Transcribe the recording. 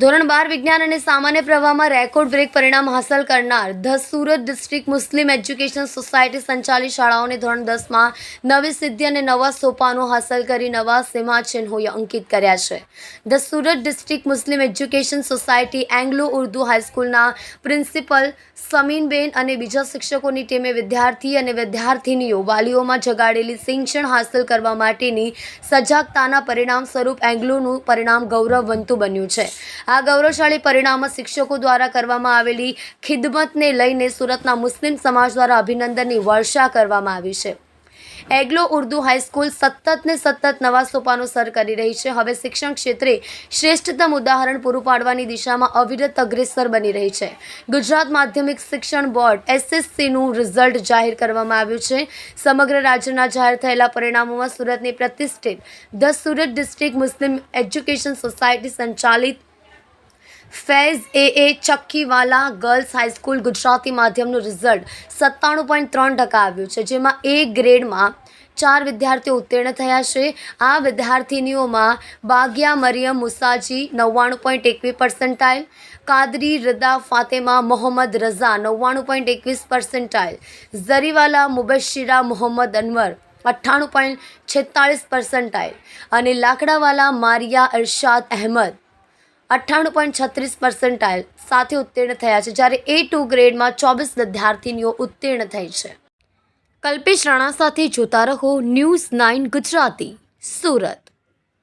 ધોરણ 12 વિજ્ઞાન અને સામાન્ય પ્રવાહમાં રેકોર્ડ બ્રેક પરિણામ હાંસલ કરનાર the Surat district Muslim education society સંચાલિત શાળાઓને ધોરણ 10માં નવી સિદ્ધિ અને નવા સોપાનો હાંસલ કરી નવા સીમાચિહ્નો અંકિત કર્યા છે. The Surat district Muslim education society Anglo Urdu હાઈસ્કૂલના પ્રિન્સિપલ સમીનબેન અને બીજા શિક્ષકોની ટીમે વિદ્યાર્થી અને વિદ્યાર્થિનીઓ વાલીઓમાં જગાડેલી શિક્ષણ હાંસલ કરવા માટેની સજાગતાના પરિણામ સ્વરૂપ એંગ્લોનું પરિણામ ગૌરવવંતું બન્યું છે. આ ગૌરવશાળી પરિણામ શિક્ષકો દ્વારા કરવામાં આવેલી ખિદમતને લઈને સુરતના મુસ્લિમ સમાજ દ્વારા અભિનંદનની વર્ષા કરવામાં આવી છે. એંગ્લો ઉર્દુ હાઈસ્કૂલ સતત નવા સોપાનો સર કરી રહી છે. હવે શિક્ષણ ક્ષેત્રે શ્રેષ્ઠતમ ઉદાહરણ પૂરું પાડવાની દિશામાં અવિરત અગ્રેસર બની રહી છે. ગુજરાત માધ્યમિક શિક્ષણ બોર્ડ SSCનું રિઝલ્ટ જાહેર કરવામાં આવ્યું છે. સમગ્ર રાજ્યના જાહેર થયેલા પરિણામોમાં સુરતની પ્રતિષ્ઠિત the Surat district Muslim education society સંચાલિત Faiz AA Chakkiwala girls high school Gujarati માધ્યમનું રિઝલ્ટ 97.3% આવ્યું છે, જેમાં A ગ્રેડમાં 4 વિદ્યાર્થીઓ ઉત્તીર્ણ થયા છે. આ વિદ્યાર્થિનીઓમાં બાગિયા મરિયમ મુસાજી 99.21%, કાદરી રદા ફાતેમા મોહમ્મદ રઝા 99.21%, ઝરીવાલા મુબશિરા મોહમ્મદ અનવર 98.46% અને લાકડાવાલા મારિયા અરશાદ અહેમદ 98.36% સાથે ઉત્તીર્ણ થયા છે, જ્યારે A2 ગ્રેડમાં 24 વિદ્યાર્થીનીઓ ઉત્તીર્ણ થઈ છે. કલ્પેશ રાણા સાથે જોતા રહો ન્યૂઝ 9 ગુજરાતી, સુરત.